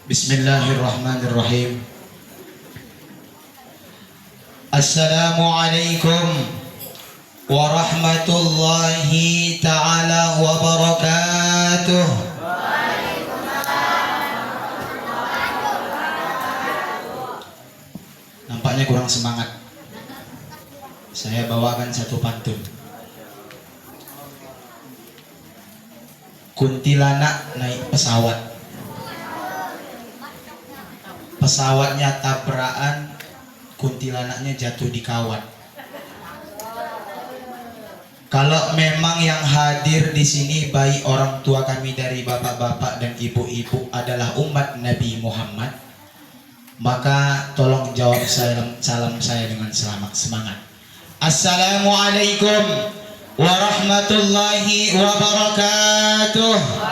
Bismillahirrahmanirrahim. Assalamualaikum warahmatullahi ta'ala wabarakatuh. Nampaknya kurang semangat. Saya bawakan satu pantun. Kuntilanak naik pesawat. Pesawatnya tabrakan, kuntilanaknya jatuh di kawat. Kalau memang yang hadir di sini baik orang tua kami dari bapak-bapak dan ibu-ibu adalah umat Nabi Muhammad, maka tolong jawab salam saya dengan semangat. Assalamualaikum warahmatullahi wabarakatuh.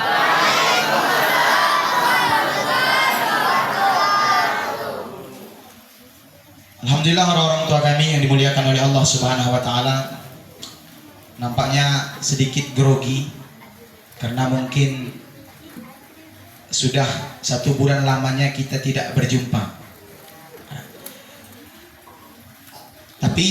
Alhamdulillah, orang tua kami yang dimuliakan oleh Allah Subhanahu wa taala, nampaknya sedikit grogi karena mungkin sudah 1 bulan lamanya kita tidak berjumpa. Tapi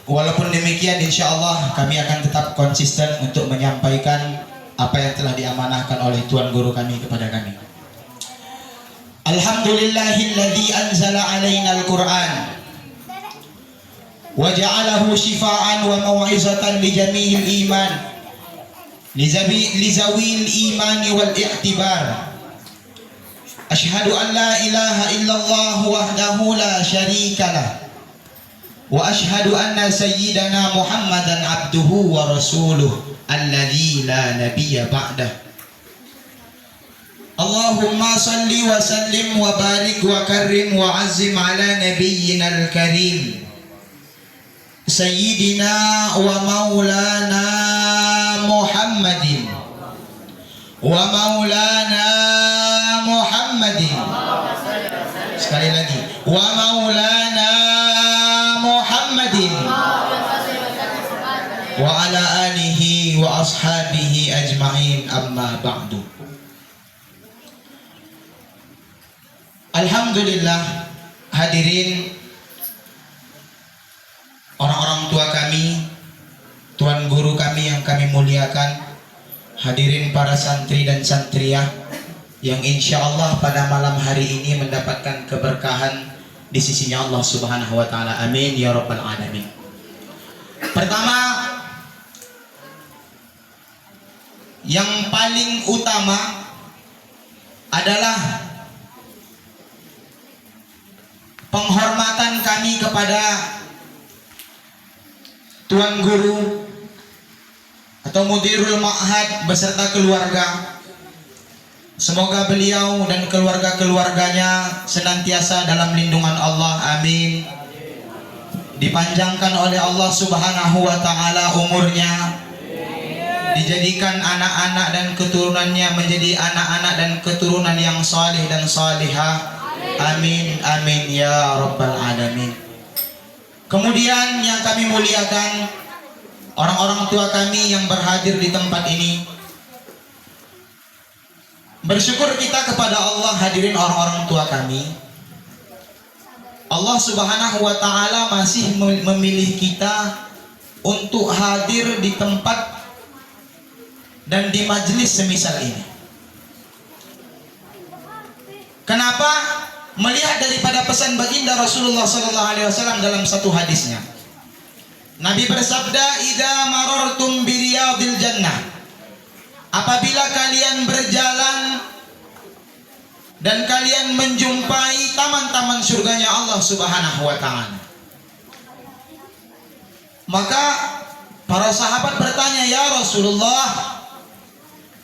walaupun demikian, insya Allah kami akan tetap konsisten untuk menyampaikan apa yang telah diamanahkan oleh Tuan Guru kami kepada kami. Alhamdulillahilladzi anzala alaina al-Qur'an wa ja'alahu shifaan wa mau'izatan li jami'il iman li zawil imani wal i'tibar. Ashhadu an la ilaha illallah wahdahu la syarikalah wa ashhadu anna sayyidana Muhammadan abduhu wa rasuluh alladzi la nabiyya ba'dah. Allahumma salli wa sallim wa barik wa karrim wa azzim ala nabiyyina al-karim Sayyidina wa maulana Muhammadin sekali lagi, wa maulana Muhammadin wa ala alihi wa ashabihi ajma'in, amma ba'du. Alhamdulillah, hadirin orang-orang tua kami, tuan guru kami yang kami muliakan, hadirin para santri dan santriyah yang insya Allah pada malam hari ini mendapatkan keberkahan di sisinya Allah Subhanahu wa taala. Amin ya rabbal alamin. Pertama, yang paling utama adalah penghormatan kami kepada Tuan Guru atau Mudirul Ma'had beserta keluarga. Semoga beliau dan keluarga-keluarganya senantiasa dalam lindungan Allah, amin. Dipanjangkan oleh Allah Subhanahu wa taala umurnya, dijadikan anak-anak dan keturunannya menjadi anak-anak dan keturunan yang saleh dan salihah, amin amin ya rabbal alamin. Kemudian yang kami muliakan, orang-orang tua kami yang berhadir di tempat ini, bersyukur kita kepada Allah, hadirin orang-orang tua kami. Allah Subhanahu wa taala masih memilih kita untuk hadir di tempat dan di majelis semisal ini. Kenapa? Melihat daripada pesan baginda Rasulullah SAW dalam satu hadisnya, Nabi bersabda, "Idza marartum bi riyadil jannah." Apabila kalian berjalan dan kalian menjumpai taman-taman surganya Allah Subhanahu wa taala. Maka para sahabat bertanya, "Ya Rasulullah,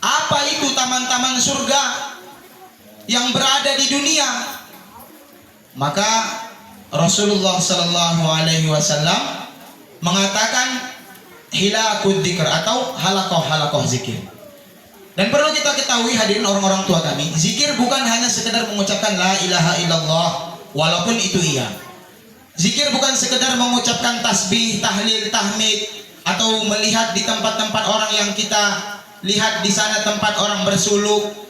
apa itu taman-taman surga yang berada di dunia?" Maka Rasulullah sallallahu alaihi wasallam mengatakan hilaqud dzikr atau halaqah zikir. Dan perlu kita ketahui, hadirin orang-orang tua kami, zikir bukan hanya sekedar mengucapkan la ilaha illallah, walaupun itu iya. Zikir bukan sekedar mengucapkan tasbih, tahlil, tahmid, atau melihat di tempat-tempat orang yang kita lihat di sana tempat orang bersuluk.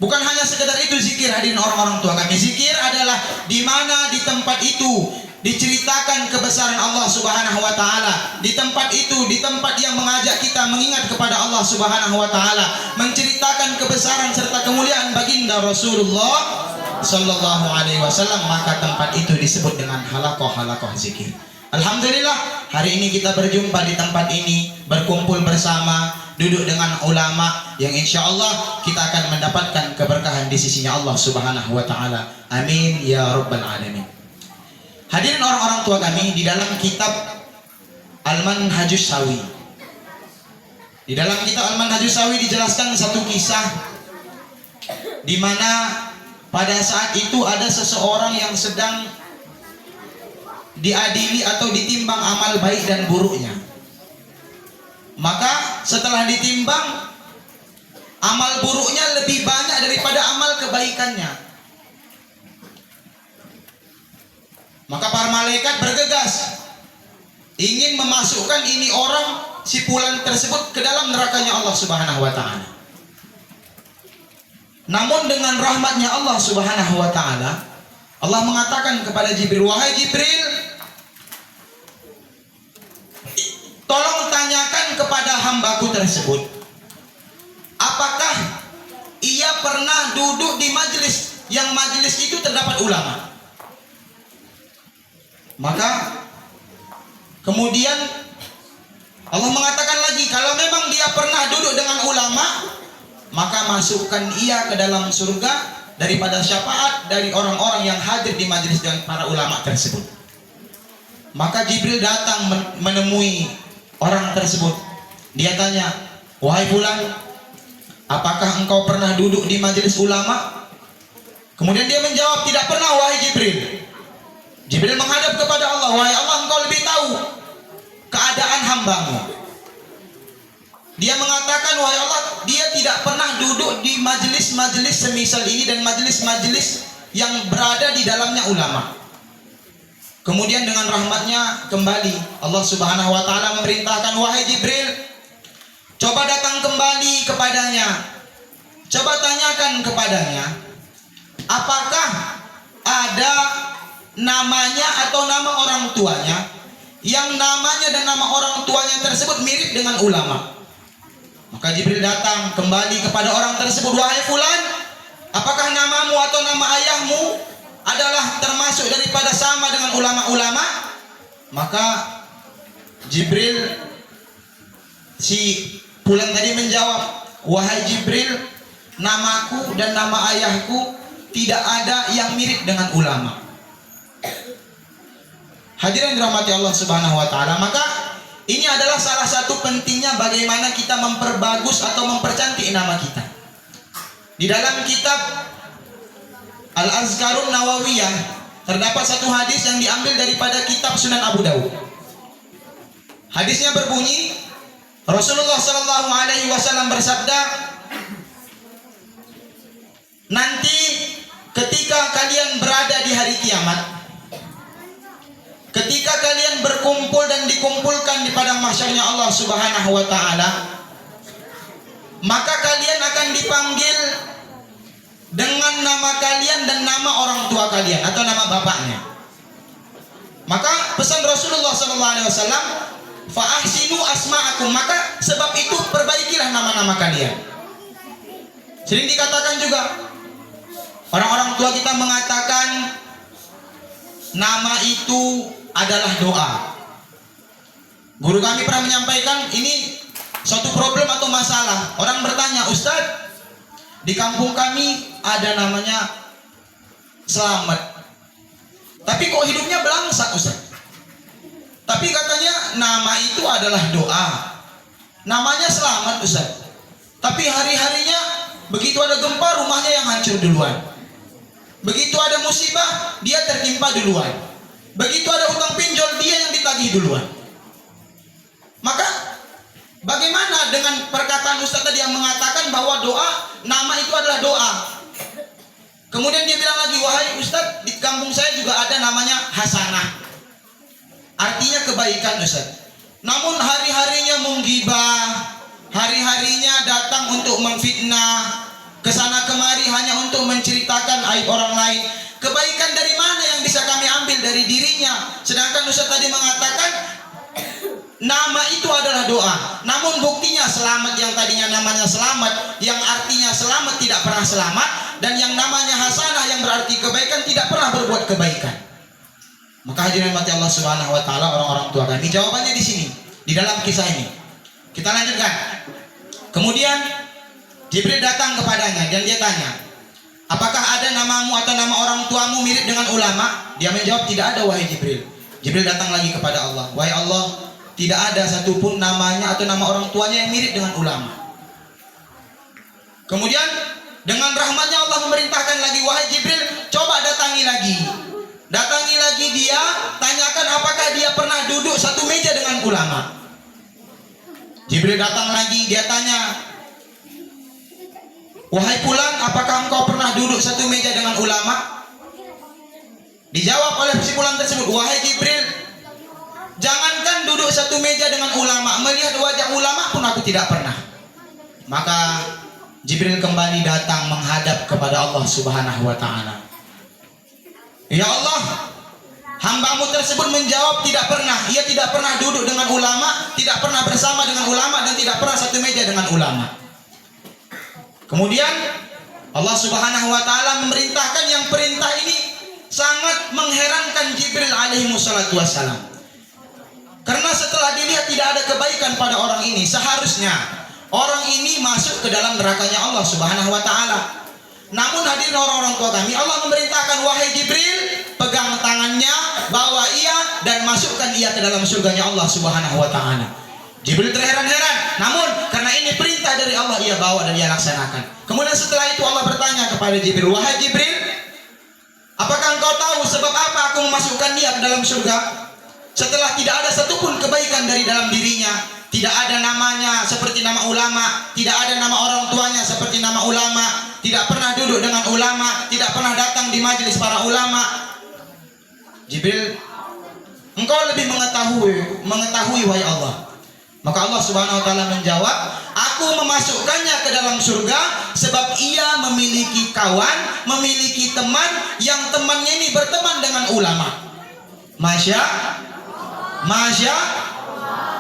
Bukan hanya sekedar itu zikir. zikir hadirin orang-orang tua kami. Zikir adalah di mana di tempat itu diceritakan kebesaran Allah Subhanahu wa taala. Di tempat itu, di tempat yang mengajak kita mengingat kepada Allah Subhanahu wa taala, menceritakan kebesaran serta kemuliaan baginda Rasulullah sallallahu alaihi wasallam, maka tempat itu disebut dengan halaqah zikir. Alhamdulillah, hari ini kita berjumpa di tempat ini, berkumpul bersama, duduk dengan ulama yang insya Allah kita akan mendapatkan keberkahan di sisinya Allah Subhanahu wa taala. Amin ya rabbal alamin. Hadirin orang-orang tua kami, di dalam kitab Al-Manhajus Shawi, di dalam kitab Al-Manhajus Shawi dijelaskan satu kisah di mana pada saat itu ada seseorang yang sedang diadili atau ditimbang amal baik dan buruknya. Maka setelah ditimbang, amal buruknya lebih banyak daripada amal kebaikannya. Maka para malaikat bergegas ingin memasukkan ini orang, si fulan tersebut, ke dalam nerakanya Allah Subhanahu wa taala. Namun dengan rahmatnya Allah Subhanahu wa taala, Allah mengatakan kepada Jibril, "Wahai Jibril, tolong tanyakan kepada hambaku tersebut, apakah ia pernah duduk di majelis yang majelis itu terdapat ulama?" Maka kemudian Allah mengatakan lagi, kalau memang dia pernah duduk dengan ulama, maka masukkan ia ke dalam surga daripada syafaat dari orang-orang yang hadir di majelis dengan para ulama tersebut. Maka Jibril datang menemui orang tersebut. Dia tanya, "Wahai fulan, apakah engkau pernah duduk di majelis ulama?" Kemudian dia menjawab, "Tidak pernah, wahai Jibril." Jibril menghadap kepada Allah, "Wahai Allah, engkau lebih tahu keadaan hambamu." Dia mengatakan, "Wahai Allah, dia tidak pernah duduk di majelis-majelis semisal ini dan majelis-majelis yang berada di dalamnya ulama." Kemudian dengan rahmatnya kembali Allah Subhanahu wa taala memerintahkan, "Wahai Jibril, coba datang kembali kepadanya. Coba tanyakan kepadanya, apakah ada namanya atau nama orang tuanya yang namanya dan nama orang tuanya tersebut mirip dengan ulama." Maka Jibril datang kembali kepada orang tersebut, "Wahai fulan, apakah namamu atau nama ayahmu adalah termasuk daripada sama dengan ulama-ulama?" Maka Jibril, si fulan tadi menjawab, "Wahai Jibril, namaku dan nama ayahku tidak ada yang mirip dengan ulama." Hadirin dirahmati Allah Subhanahu wa taala, maka ini adalah salah satu pentingnya bagaimana kita memperbagus atau mempercantik nama kita. Di dalam kitab Al-Azkarun Nawawiyah terdapat satu hadis yang diambil daripada kitab Sunan Abu Dawud. Hadisnya berbunyi, Rasulullah sallallahu alaihi wasallam bersabda, "Nanti ketika kalian berada di hari kiamat, ketika kalian berkumpul dan dikumpulkan di padang mahsyarnya Allah Subhanahu wa taala, maka kalian akan dipanggil dengan nama kalian dan nama orang tua kalian atau nama bapaknya. Maka pesan Rasulullah SAW, fa ahsinu asma'akum, maka sebab itu perbaikilah nama-nama kalian. Sering dikatakan juga, orang-orang tua kita mengatakan nama itu adalah doa. Guru kami pernah menyampaikan ini suatu problem atau masalah. Orang bertanya, "Ustadz, di kampung kami ada namanya Selamat, tapi kok hidupnya belangsak, Ustaz. Tapi katanya nama itu adalah doa. Namanya Selamat, Ustaz. Tapi hari-harinya begitu ada gempa, rumahnya yang hancur duluan. Begitu ada musibah, dia tertimpa duluan. Begitu ada utang pinjol, dia yang ditagih duluan." Maka bagaimana dengan perkataan Ustaz tadi yang mengatakan bahwa doa, nama itu adalah doa? Kemudian dia bilang lagi, "Wahai Ustaz, di kampung saya juga ada namanya Hasanah. Artinya kebaikan, Ustaz. Namun hari-harinya menggibah, hari-harinya datang untuk memfitnah, kesana kemari hanya untuk menceritakan aib orang lain. Kebaikan dari mana yang bisa kami ambil dari dirinya? Sedangkan Ustaz tadi mengatakan nama itu adalah doa. Namun buktinya selamat yang tadinya namanya selamat, yang artinya selamat tidak pernah selamat, dan yang namanya hasanah yang berarti kebaikan tidak pernah berbuat kebaikan. Maka hadirin mati Allah Subhanahu wa taala, orang-orang tua kami, jawabannya di sini, di dalam kisah ini. Kita lanjutkan. Kemudian Jibril datang kepadanya dan dia tanya, apakah ada namamu atau nama orang tuamu mirip dengan ulama? Dia menjawab, tidak ada wahai Jibril. Jibril datang lagi kepada Allah, wahai Allah, tidak ada satupun namanya atau nama orang tuanya yang mirip dengan ulama. Kemudian dengan rahmatnya Allah memerintahkan lagi, wahai Jibril, coba datangi lagi. Datangi lagi dia, tanyakan apakah dia pernah duduk satu meja dengan ulama. Jibril datang lagi, dia tanya, wahai Fulan, apakah engkau pernah duduk satu meja dengan ulama? Dijawab oleh si Fulan tersebut, wahai Jibril, jangankan duduk satu meja dengan ulama, melihat wajah ulama pun aku tidak pernah. Maka Jibril kembali datang menghadap kepada Allah Subhanahu wa taala. Ya Allah, hambamu tersebut menjawab tidak pernah. Ia tidak pernah duduk dengan ulama, tidak pernah bersama dengan ulama, dan tidak pernah satu meja dengan ulama. Kemudian Allah Subhanahu wa taala memerintahkan, yang perintah ini sangat mengherankan Jibril alaihi wassalatu wassalam. Karena setelah dilihat tidak ada kebaikan pada orang ini, seharusnya orang ini masuk ke dalam nerakanya Allah Subhanahu wa taala. Namun hadirin orang-orang tua kami, Allah memerintahkan, wahai Jibril, pegang tangannya, bawa ia dan masukkan ia ke dalam surganya Allah Subhanahu wa taala. Jibril terheran-heran, namun karena ini perintah dari Allah, ia bawa dan ia laksanakan. Kemudian setelah itu Allah bertanya kepada Jibril, wahai Jibril, apakah engkau tahu sebab apa aku memasukkan dia ke dalam surga? Setelah tidak ada satupun kebaikan dari dalam dirinya, tidak ada namanya seperti nama ulama, tidak ada nama orang tuanya seperti nama ulama, tidak pernah duduk dengan ulama, tidak pernah datang di majelis para ulama. Jibril, engkau lebih mengetahui wahai Allah. Maka Allah Subhanahu wa taala menjawab, aku memasukkannya ke dalam surga sebab ia memiliki kawan, memiliki teman, yang temannya ini berteman dengan ulama. Masya,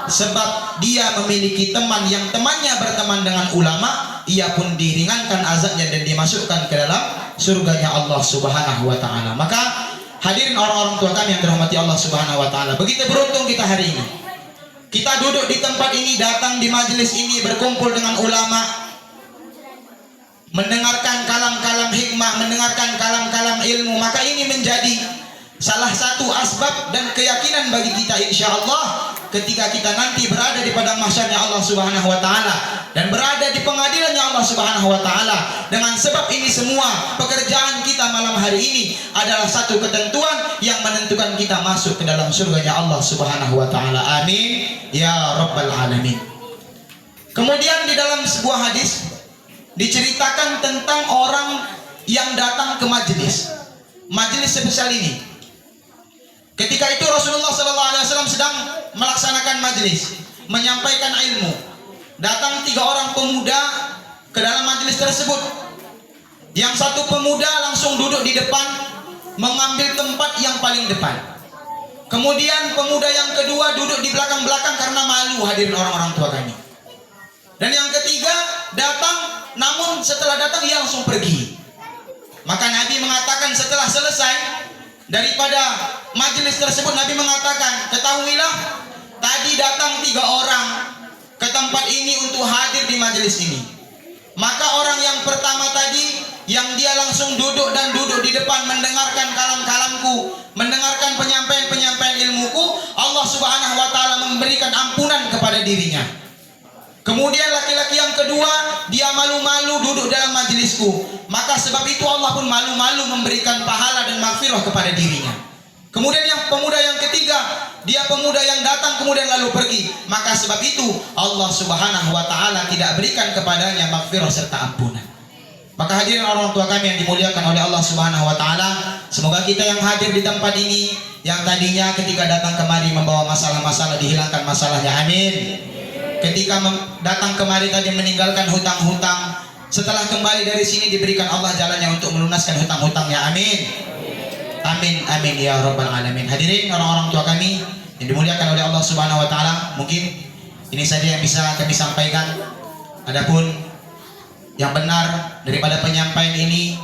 sebab dia memiliki teman yang temannya berteman dengan ulama, ia pun diringankan azabnya dan dimasukkan ke dalam surganya Allah Subhanahu wa taala. Maka hadirin orang-orang tua kami yang dirahmati Allah Subhanahu wa taala, begitu beruntung kita hari ini. Kita duduk di tempat ini, datang di majelis ini, berkumpul dengan ulama, mendengarkan kalam-kalam hikmah, mendengarkan kalam-kalam ilmu. Maka ini menjadi salah satu asbab dan keyakinan bagi kita, insya Allah, ketika kita nanti berada di padang mahsyarnya Allah Subhanahu wa taala dan berada di pengadilannya Allah Subhanahu wa taala. Dengan sebab ini semua, pekerjaan kita malam hari ini adalah satu ketentuan yang menentukan kita masuk ke dalam surganya Allah Subhanahu wa taala. Amin ya rabbal alamin. Kemudian di dalam sebuah hadis diceritakan tentang orang yang datang ke majelis sebesar ini. Ketika itu Rasulullah SAW sedang melaksanakan majelis, menyampaikan ilmu. Datang 3 orang pemuda ke dalam majelis tersebut. Yang satu pemuda langsung duduk di depan, mengambil tempat yang paling depan. Kemudian pemuda yang kedua duduk di belakang-belakang karena malu, hadirin orang-orang tua kami. Dan yang ketiga datang, namun setelah datang ia langsung pergi. Maka Nabi mengatakan setelah selesai daripada majelis tersebut, Nabi mengatakan, ketahuilah tadi datang 3 orang ke tempat ini untuk hadir di majelis ini. Maka orang yang pertama tadi, yang dia langsung duduk di depan mendengarkan kalam-kalamku, mendengarkan penyampaian ilmuku, Allah Subhanahu wa taala memberikan ampunan kepada dirinya. Kemudian laki-laki yang kedua, dia malu-malu duduk dalam majelisku. Maka sebab itu Allah pun malu-malu memberikan pahala dan maghfirah kepada dirinya. Kemudian yang pemuda yang ketiga, dia pemuda yang datang kemudian lalu pergi. Maka sebab itu Allah Subhanahu wa taala tidak berikan kepadanya maghfirah serta ampunan. Maka hadirin orang tua kami yang dimuliakan oleh Allah Subhanahu wa taala, semoga kita yang hadir di tempat ini, yang tadinya ketika datang kemari membawa masalah-masalah, dihilangkan masalahnya, amin. Ketika datang kemari tadi meninggalkan hutang-hutang, Setelah kembali dari sini diberikan Allah jalannya untuk melunaskan hutang-hutangnya. Amin. Amin amin ya rabbal alamin. Hadirin orang-orang tua kami yang dimuliakan oleh Allah Subhanahu wa taala, mungkin ini saja yang bisa kami sampaikan. Adapun yang benar daripada penyampaian ini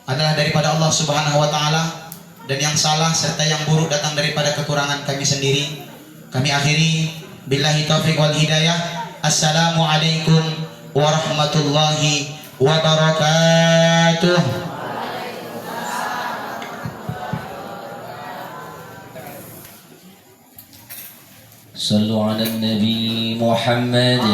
adalah daripada Allah Subhanahu wa taala, dan yang salah serta yang buruk datang daripada kekurangan kami sendiri. Kami akhiri billahi taufiq wal hidayah. Assalamualaikum warahmatullahi wabarakatuh. Sallu ala Nabi Muhammad.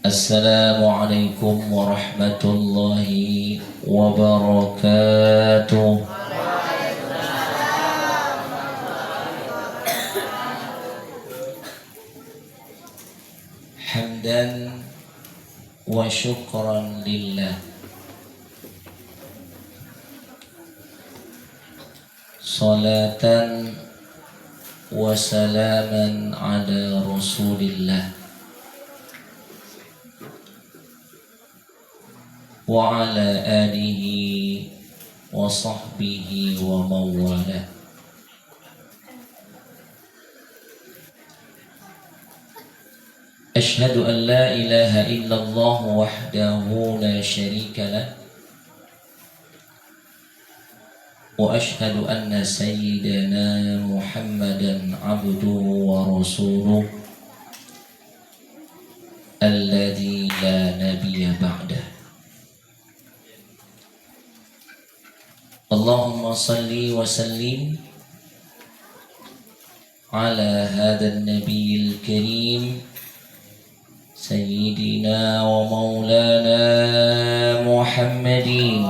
Assalamualaikum warahmatullahi wabarakatuh. Hamdan wa syukran lillah, salatan wa salaman ala rasulillah wa ala alihi wa sahbihi wa mawala. Ashhadu an la ilaha illallah wahdahu la syarika lah, wa ashhadu anna sayyidana Muhammadan abduhu wa rasuluh alladhi la nabiyya ba'dah. Allahumma salli wa sallim ala hadha an-nabiyil karim Sayyidina wa maulana Muhammadin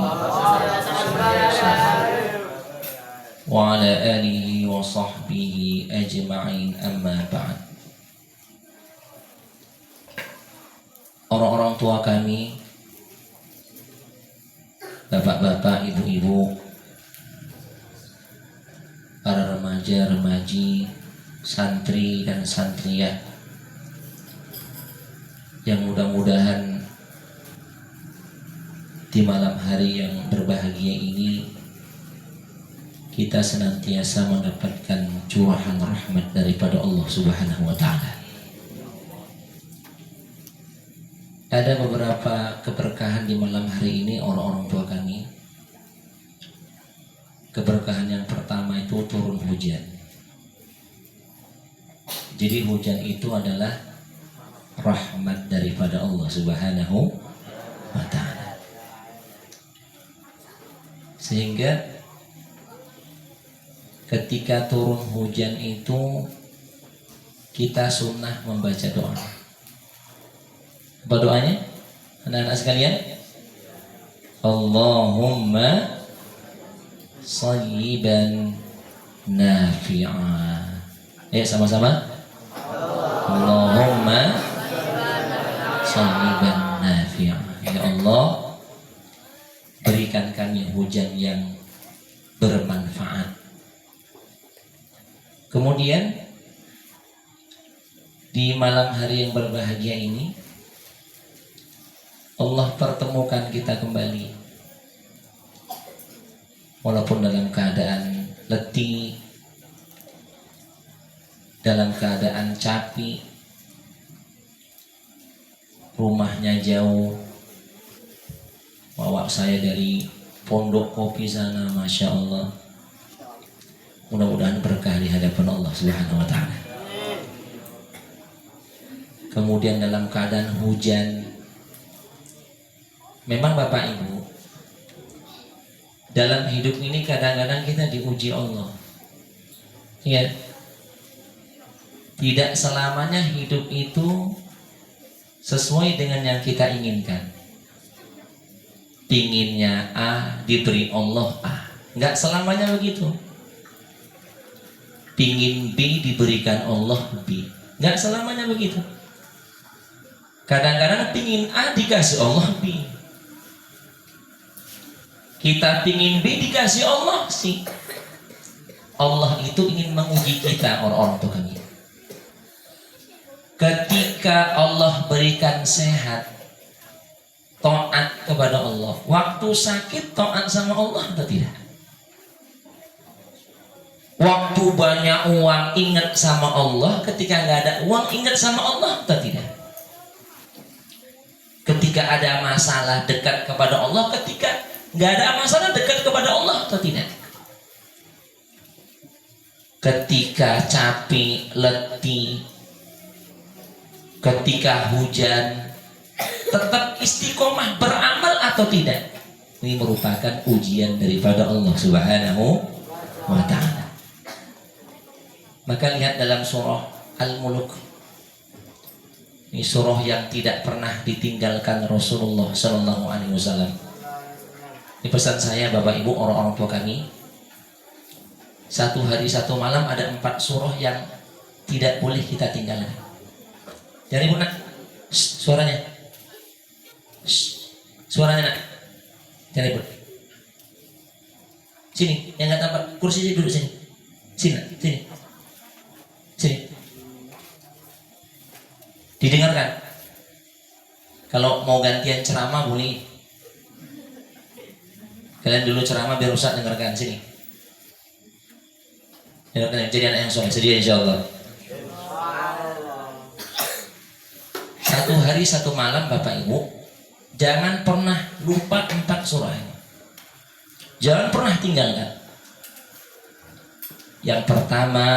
wa ala alihi wa sahbihi ajma'in, amma ba'd. Orang-orang tua kami, bapak-bapak, ibu-ibu, para remaja-remaji, santri dan santriyah yang mudah-mudahan di malam hari yang berbahagia ini kita senantiasa mendapatkan curahan rahmat daripada Allah Subhanahu wa taala. Ada beberapa keberkahan di malam hari ini orang-orang tua kami. Keberkahan yang pertama itu turun hujan. Jadi hujan itu adalah rahmat daripada Allah Subhanahu wa ta'ala, sehingga ketika turun hujan itu kita sunnah membaca doa. Apa doanya anak-anak sekalian? Allahumma sayyiban nafi'a. Ayo sama-sama. Allahumma sayyiban nafi'a. Ya Allah, berikan kami hujan yang bermanfaat. Kemudian di malam hari yang berbahagia ini Allah pertemukan kita kembali, walaupun dalam keadaan letih, dalam keadaan capek, rumahnya jauh, bawa saya dari pondok kopi sana, Masya Allah. Mudah-mudahan berkah di hadapan Allah Subhanahu wa ta'ala. Kemudian dalam keadaan hujan, memang Bapak Ibu, dalam hidup ini kadang-kadang kita diuji Allah. Ya, tidak selamanya hidup itu sesuai dengan yang kita inginkan. Pinginnya A, diberi Allah A. Enggak selamanya begitu. Pingin B, diberikan Allah B. Enggak selamanya begitu. Kadang-kadang pingin A, dikasih Allah B. Kita pingin B, dikasih Allah C. Allah itu ingin menguji kita, orang-orang tua kami. ketika Allah berikan sehat, taat kepada Allah. Waktu sakit taat sama Allah atau tidak? Waktu banyak uang ingat sama Allah, ketika nggak ada uang ingat sama Allah atau tidak? Ketika ada masalah dekat kepada Allah, ketika nggak ada masalah dekat kepada Allah atau tidak? Ketika capek, letih, ketika hujan, tetap istiqomah beramal atau tidak? Ini merupakan ujian daripada Allah Subhanahu wa Ta'ala. Maka lihat dalam surah Al-Mulk, ini surah yang tidak pernah ditinggalkan Rasulullah Sallallahu Alaihi Wasallam. Ini pesan saya Bapak Ibu, orang-orang tua kami. Satu hari satu malam ada 4 surah yang tidak boleh kita tinggalkan. Jangan Ibu nak, suaranya, suaranya nak, jangan Ibu. Sini, yang nggak tampak kursi duduk sini, sini, sini, sini. Didengarkan. Kalau mau gantian ceramah boleh. Kalian dulu ceramah biar rusak, dengarkan sini. Dengarkan, jadi anak yang soleh, sedia insyaallah. Satu hari satu malam Bapak Ibu, jangan pernah lupa 4 surah ini. Jangan pernah tinggalkan. Yang pertama,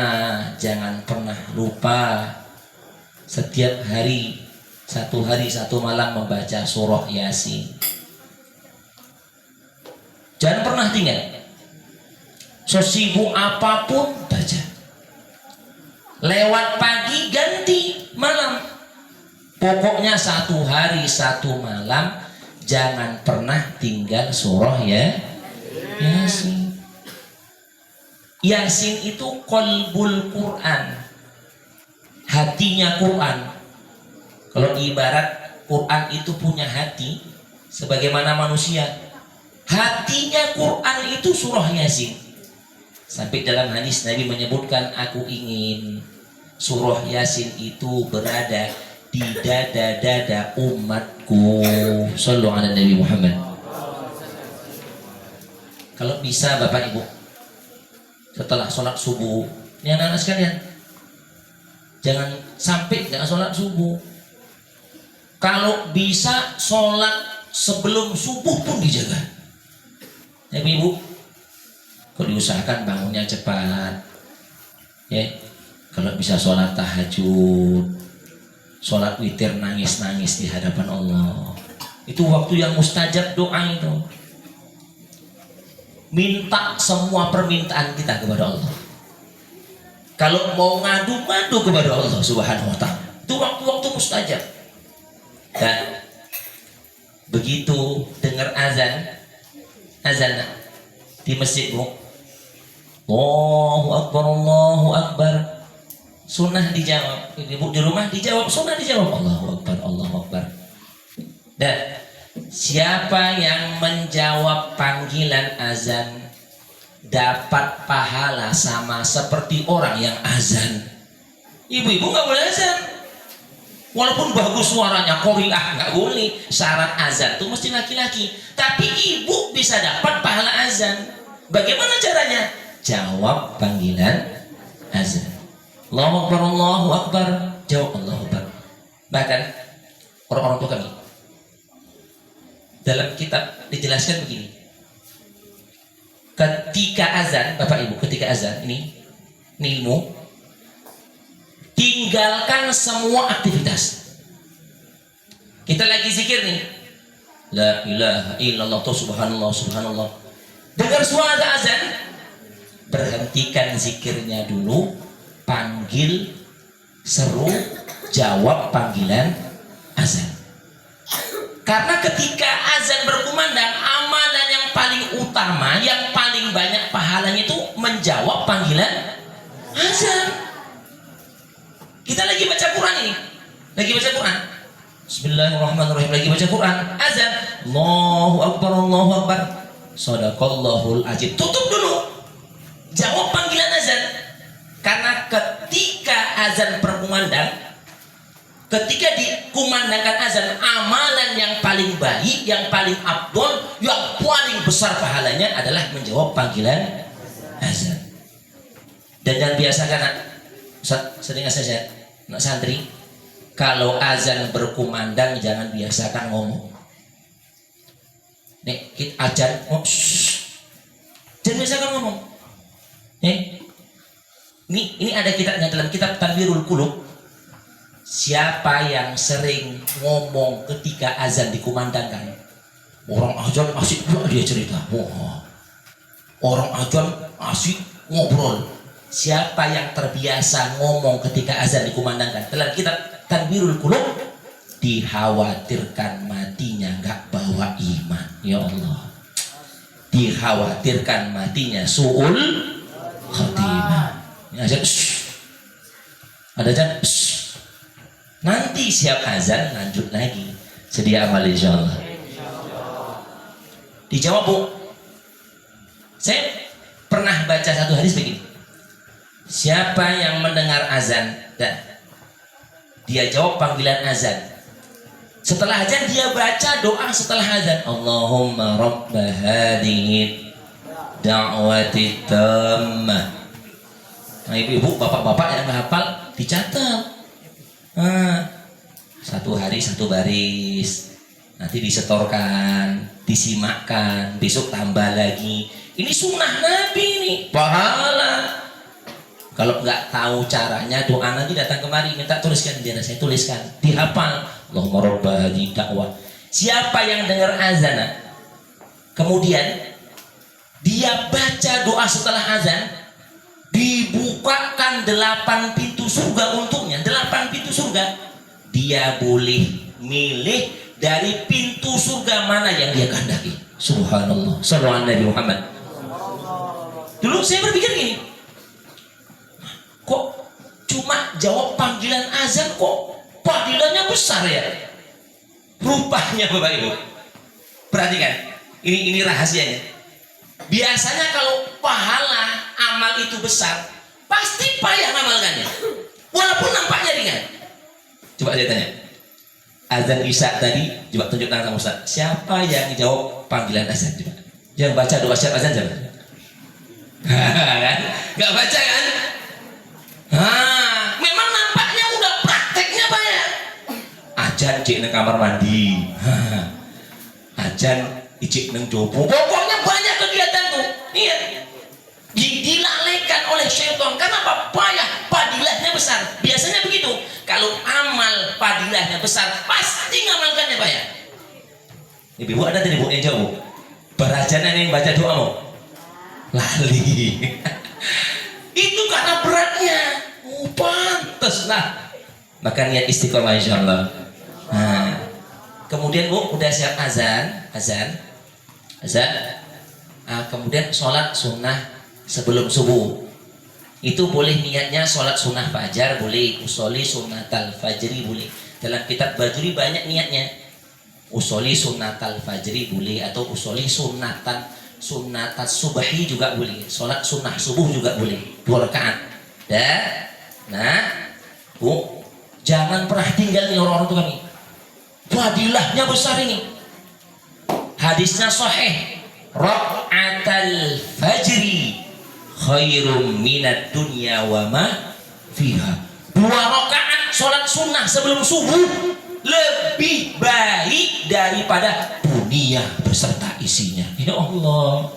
jangan pernah lupa setiap hari satu malam membaca surah Yasin. Jangan pernah tinggal. Sesibuk apapun baca. Lewat pagi ganti malam. Pokoknya satu hari satu malam jangan pernah tinggal surah Yasin. Yasin itu qalbul Quran, hatinya Quran. Kalau ibarat Quran itu punya hati, sebagaimana manusia, hatinya Quran itu surah Yasin. Sampai dalam hadis Nabi menyebutkan, aku ingin surah Yasin itu berada di dada-dada umatku. Shallu ala Nabi Muhammad. Kalau bisa Bapak Ibu, setelah sholat subuh, ini anak-anak sekalian, jangan sampai nggak sholat subuh. Kalau bisa sholat sebelum subuh pun dijaga. Ya Ibu, kalau diusahakan bangunnya cepat. Ya, kalau bisa sholat tahajud, sholat witir nangis-nangis di hadapan Allah. Itu waktu yang mustajab doa itu. Minta semua permintaan kita kepada Allah. Kalau mau ngadu-ngadu kepada Allah Subhanahu wa Ta'ala, itu waktu-waktu mustajab. Dan begitu dengar azan di masjid, Bu, Allahu Akbar, Allahu Akbar, sunnah dijawab. Ibu di rumah dijawab, sunnah dijawab, Allahu Akbar, Allahu Akbar. Dan siapa yang menjawab panggilan azan dapat pahala sama seperti orang yang azan. Ibu-ibu nggak boleh azan, walaupun bagus suaranya, qori'ah nggak boleh. Syarat azan itu mesti laki-laki, tapi ibu bisa dapat pahala azan. Bagaimana caranya? Jawab panggilan azan. Allahu Akbar, Allahu Akbar, jawab Allahu Akbar. Bahkan orang-orang tua kami dalam kitab dijelaskan begini, ketika azan, Bapak Ibu, ketika azan ini ilmu, tinggalkan semua aktivitas. Kita lagi zikir nih, la ilaha illallah, subhanallah, subhanallah. Dengar suara azan, berhentikan zikirnya dulu, panggil, seru, jawab panggilan azan. Karena ketika azan berkumandang, amalan yang paling utama, yang paling banyak pahalanya itu menjawab panggilan azan. Kita lagi baca Quran ini, lagi baca Quran, Bismillahirrahmanirrahim, lagi baca Quran, azan, Allahu Akbar, Allahu Akbar, Shadaqallahul Azim. Tutup dulu, jawab panggilan azan. Karena ketika azan berkumandang, Ketika dikumandangkan azan, amalan yang paling baik, yang paling afdol, yang paling besar pahalanya adalah menjawab panggilan azan. Dan jangan biasakan, sering saya nak santri, kalau azan berkumandang jangan biasakan ngomong. Nih, kita azan, jangan biasakan ngomong. Ini ada kitabnya dalam kitab Tanwirul Qulub. Siapa yang sering ngomong ketika azan dikumandangkan? Orang azan asik juga dia cerita. Orang azan asik ngobrol. Siapa yang terbiasa ngomong ketika azan dikumandangkan? Dalam kitab Tanwirul Qulub, dikhawatirkan matinya nggak bawa iman. Ya Allah, dikhawatirkan matinya su'ul khatimah. Azan, ada azan. Nanti siap azan lanjut lagi. Sedia amal insyaallah. Dijawab, Bu. Saya pernah baca satu hadis begini. Siapa yang mendengar azan dan dia jawab panggilan azan, setelah azan dia baca doa setelah azan. Allahumma rabba hadhihi da'wati tammah. Nah, ibu-ibu, bapak-bapak yang hafal dicatat. Satu hari satu baris, nanti disetorkan, disimakkan, besok tambah lagi. Ini sunnah Nabi nih, pahala. Kalau nggak tahu caranya, doa nanti datang kemari, minta tuliskan, biar saya tuliskan, dihafal. Allahumma rabba hadhihi da'wah. Siapa yang dengar azan, kemudian dia baca doa setelah azan, dibukakan 8 pintu surga untuknya. 8 pintu surga. Dia boleh milih dari pintu surga mana yang dia kehendaki. Subhanallah. Sallallahu Nabi Muhammad. Dulu saya berpikir gini, kok cuma jawab panggilan azan kok panggilannya besar ya? Rupanya Bapak Ibu, perhatikan, ini rahasianya. Biasanya kalau pahala amal itu besar, pasti payah ngamalkannya, walaupun nampaknya ringan. Coba saya tanya, azan isya tadi, coba tunjuk tangan sama Ustaz. Siapa yang jawab panggilan azan? Coba. Yang baca doa syiar azan siapa? Kan? Gak baca kan? Memang nampaknya udah prakteknya banyak. Azan cek neng kamar mandi, azan icik neng jopo. Pokoknya banyak kegiatan tuh. Iya. Dilalaikan oleh syaitan. Kenapa? Payah, padilahnya besar. Biasanya begitu. Kalau amal padilahnya besar, pasti ngamalkannya payah. Ibu ada tadi Bu yang jauh. Barajanan yang baca doa mau lali. Itu karena beratnya. Pantes lah. Maka niat istiqomah insyaallah. Kemudian Bu udah siap azan. Kemudian sholat sunnah sebelum subuh. Itu boleh niatnya sholat sunnah fajar, boleh usoli sunnatal fajri, boleh. Dalam kitab Bajuri banyak niatnya. Usoli sunnatal fajri boleh, atau usoli sunnatat subahi juga boleh. Sholat sunnah subuh juga boleh, 2 rakaat. Nah, Bu, jangan pernah tinggal nih orang-orang itu kami. Fadilahnya besar ini. Hadisnya sahih. Raka'atal fajri khairum minad dunya wa ma fiha. 2 rakaat sholat sunnah sebelum subuh lebih baik daripada dunia beserta isinya. Ya Allah,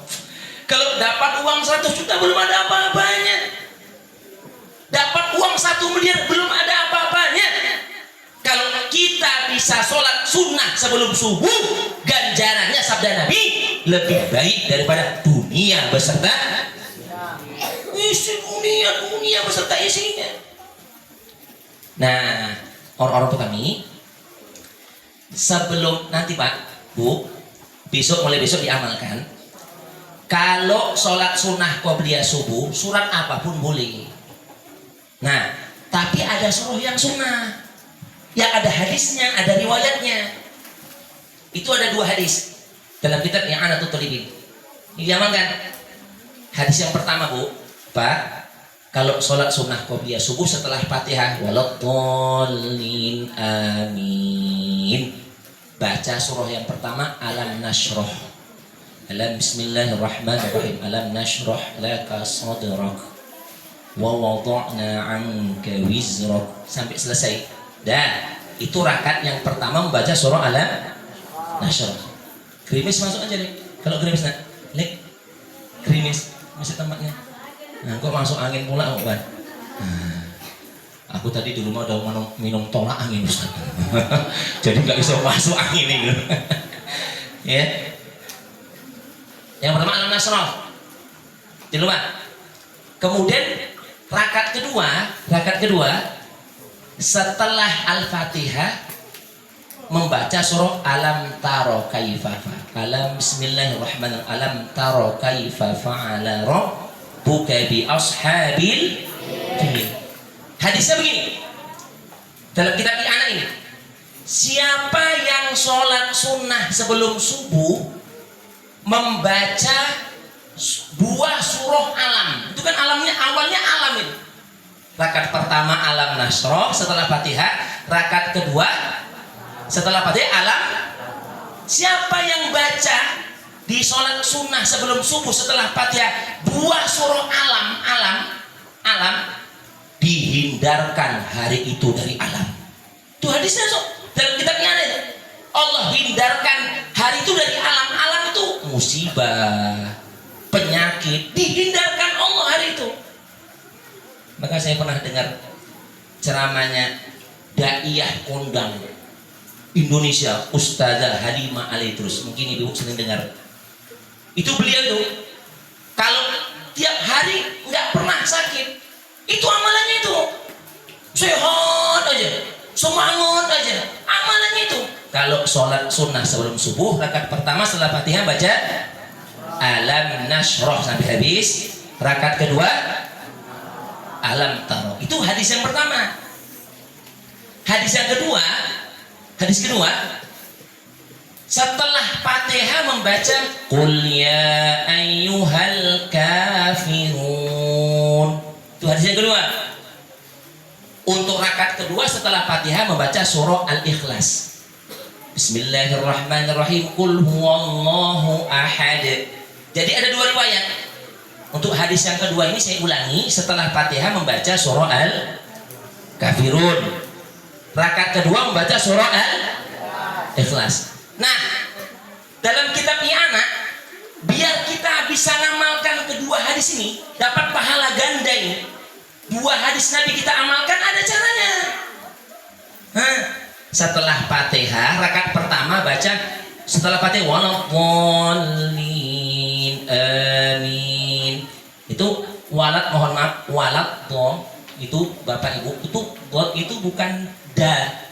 kalau dapat uang 100 juta belum ada apa-apanya, dapat uang 1 miliar belum ada apa-apanya. Kalau kita bisa sholat sunnah sebelum subuh, ganjarannya sabda Nabi lebih baik daripada dunia beserta dunia beserta isinya. Nah, orang-orang kami sebelum nanti Pak, Bu, mulai besok diamalkan. Kalau sholat sunnah qobliyah subuh, surat apapun boleh. Nah, tapi ada surah yang sunnah, yang ada hadisnya, ada riwayatnya. Itu ada 2 hadis dalam kitab yang Anatul Talibin. Ini diamalkan. Hadis yang pertama Bu, Pak, Kalau sholat sunnah qobliyah subuh setelah Fatihah waladdallin amin, baca surah yang pertama alam nasroh. Alam bismillahirrahmanirrahim. Alam nasroh laka sadrak wa wada'na 'anka wizrak sampai selesai. Dan itu rakaat yang pertama membaca surah alam nasroh. Gerimis masuk aja deh. Kalau gerimis nak, lek gerimis masih tempatnya. Nah, kok masuk angin pula kok, Ban? Nah, aku tadi di rumah udah minum tolak angin, Ustaz. Jadi nggak bisa masuk angin itu. Ya. Yang pertama alam nasroh. Di rumah. Kemudian rakaat kedua setelah Al-Fatihah membaca surah alam taro kaifa. Alam bismillahirrahmanirrahim. Alam taro kaifa fa'ala rabbuka bi ashabil fil. Hadisnya begini. Dalam kitab anak ini, siapa yang sholat sunnah sebelum subuh membaca dua surah alam, itu kan alamnya awalnya alam itu. Rakaat pertama alam nasroh setelah Fatihah, rakaat kedua setelah Fatihah alam. Siapa yang baca di sholat sunnah sebelum subuh setelah Fatihah dua surah alam, dihindarkan hari itu dari alam. Itu hadisnya dalam kitabnya ada itu. Allah hindarkan hari itu dari alam. Alam itu musibah, penyakit, dihindarkan Allah hari itu. Maka saya pernah dengar ceramahnya Daiyah Kondang Indonesia, Ustazah Halimah Alaidrus, mungkin ibu sering dengar. Itu beliau itu kalau tiap hari nggak pernah sakit, itu amalannya itu sehat aja, semangat aja, amalannya itu. Kalau sholat sunnah sebelum subuh, rakaat pertama setelah Fatihah baca alam nasroh sampai habis, rakaat kedua alam taro. Itu hadis yang pertama. Hadis kedua setelah Fatihah membaca qul ya ayyuhal kafirun. Itu hadis yang kedua. Untuk rakaat kedua setelah Fatihah membaca surah Al-Ikhlas. Bismillahirrahmanirrahim. Qul huwallahu ahad. Jadi ada dua riwayat. Untuk hadis yang kedua ini saya ulangi, setelah Fatihah membaca surah Al-Kafirun. Rakaat kedua membaca surah Al-Ikhlas. Nah, dalam kitab anak, biar kita bisa ngamalkan kedua hadis ini, dapat pahala ganda ini. Dua hadis Nabi kita amalkan, ada caranya. Setelah Fatihah, rakaat pertama baca setelah Fatihah waladdallin amin. Itu walad, mohon maaf, walad dom itu Bapak Ibu, itu bukan da.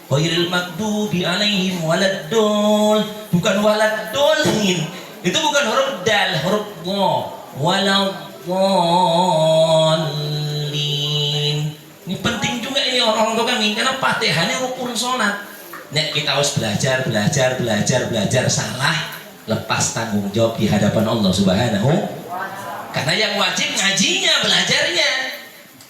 Ghairil maghdubi alaihim waladdol, bukan waladdolin. Itu bukan huruf dal, huruf dha. Waladdallin. Ini penting juga ini orang tua kami, karena Fatihah ini rukun sholat. Nek kita harus belajar salah, lepas tanggung jawab di hadapan Allah Subhanahu. Karena yang wajib ngajinya, belajarnya.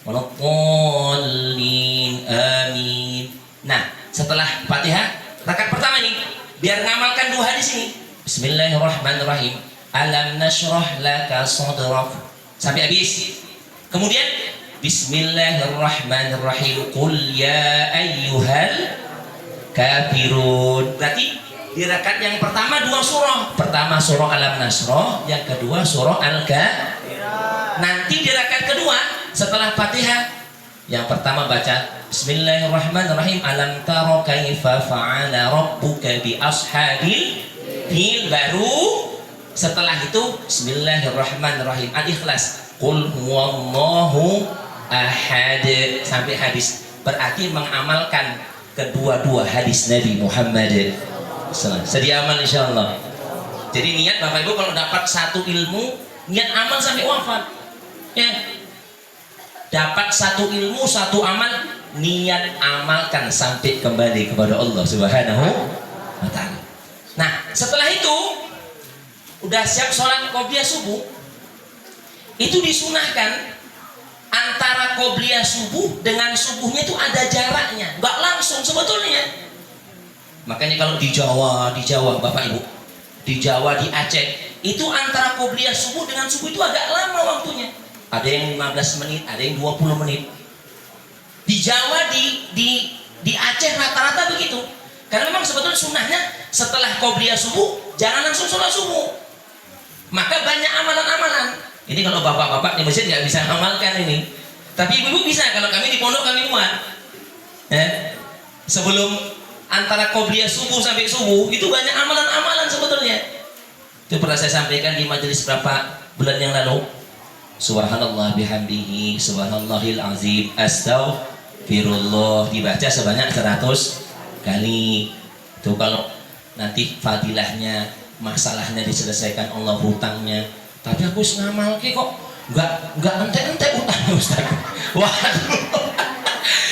Waladdallin amin. Nah, setelah Fatihah, rakaat pertama ini biar ngamalkan dua hadis ini. Bismillahirrahmanirrahim. Alam nashrah laka sadrak sampai habis. Kemudian Bismillahirrahmanirrahim. Qul ya ayyuhal kafirun. Berarti di rakaat yang pertama dua surah. Pertama surah Alam Nasroh, yang kedua surah Al-Kafirun. Nanti di rakaat kedua setelah Fatihah, yang pertama baca Bismillahirrahmanirrahim. Alam taro kaifa fa'ala rabbuka bi ashabil fil. Baru setelah itu Bismillahirrahmanirrahim Al-Ikhlas. Qul huwallahu ahad sampai habis. Berarti mengamalkan kedua-dua hadis Nabi Muhammad. Sedia amal insyaallah. Jadi niat Bapak Ibu kalau dapat satu ilmu, niat amal sampai wafat. Ya. Dapat satu ilmu, satu amal, niat amalkan sampai kembali kepada Allah Subhanahu wa taala. Nah, setelah itu udah siap sholat qobliyah subuh, itu disunahkan antara qobliyah subuh dengan subuhnya itu ada jaraknya, nggak langsung sebetulnya. Makanya kalau di Jawa Bapak Ibu, di Jawa, di Aceh, itu antara qobliyah subuh dengan subuh itu agak lama waktunya. Ada yang 15 menit, ada yang 20 menit. Di Jawa, di Aceh rata-rata begitu. Karena memang sebetulnya sunnahnya setelah qobliyah subuh jangan langsung sholat subuh. Maka banyak amalan-amalan. Ini kalau bapak-bapak di masjid nggak bisa ngamalkan ini, tapi ibu-ibu bisa. Kalau kami di pondok kami muat. Sebelum antara qobliyah subuh sampai subuh itu banyak amalan-amalan sebetulnya. Itu pernah saya sampaikan di majelis berapa bulan yang lalu. Subhanallah bihamdihi, subhanallahil azim, astaghfirullah dibaca sebanyak 100 kali. Itu kalau nanti fadilahnya, masalahnya diselesaikan, Allah hutangnya. Tapi aku ngamalke kok nggak entek utangnya Ustaz. Waduh.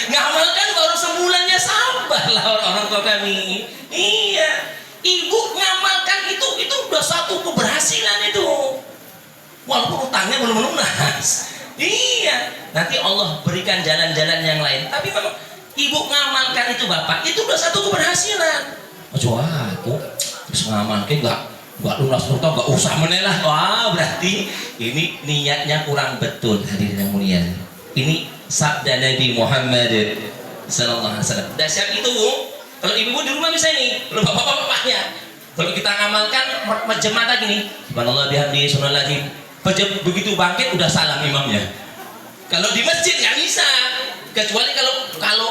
Ngamalkan baru sebulannya, sabarlah orang tua kami. Iya, ibu ngamalkan itu udah satu keberhasilan itu. Walaupun utangnya belum lunas. Iya, nanti Allah berikan jalan-jalan yang lain. Tapi memang ibu ngamalkan itu bapak, itu udah satu keberhasilan. Wah, aku terus ngamalkan nggak lunas utang, nggak usah menelah. Wah, berarti ini niatnya kurang betul, hadirin yang mulia. Ini sabda Nabi Muhammad sallallahu alaihi wasallam. Dahsyat itu, kalau ibu-ibu di rumah bisa nih, kalau bapak-bapaknya, kalau kita ngamalkan jemaah gini, subhanallah bihamdihi, subhanallahil azim, begitu bangkit udah salam imamnya. Kalau di masjid nggak bisa, kecuali kalau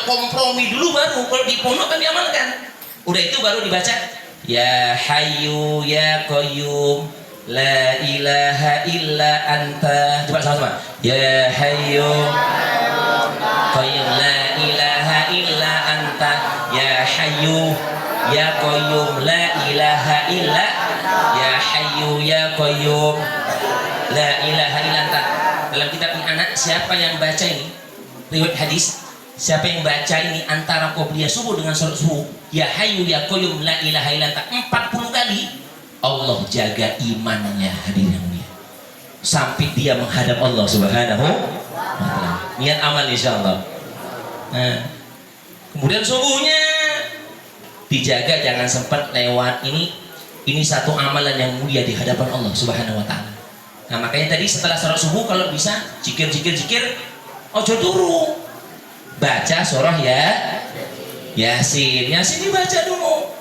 kompromi dulu baru. Kalau di pondok kan diamalkan. Udah itu baru dibaca ya hayyu ya qayyum la ilaha illa anta. Coba sama-sama. Ya hayyu qayyum la ilaha illa anta. Ya hayyu ya qayyum la ilaha illa. Ya hayyu ya qayyum la ilaha illa anta. Dalam kitab anak, siapa yang baca ini riwayat hadis, siapa yang baca ini antara qobliyah subuh dengan sholat subuh, ya hayyu ya qayyum la ilaha illa anta 40 kali, Allah jaga imannya, hadirin yang mulia, sampai dia menghadap Allah Subhanahu wa taala. Niat amal insyaallah. Nah, kemudian subuhnya dijaga, jangan sempat lewat. Ini satu amalan yang mulia di hadapan Allah Subhanahu wa taala. Nah, makanya tadi setelah sholat subuh kalau bisa zikir ojo turu, baca surah Yasin dibaca dulu.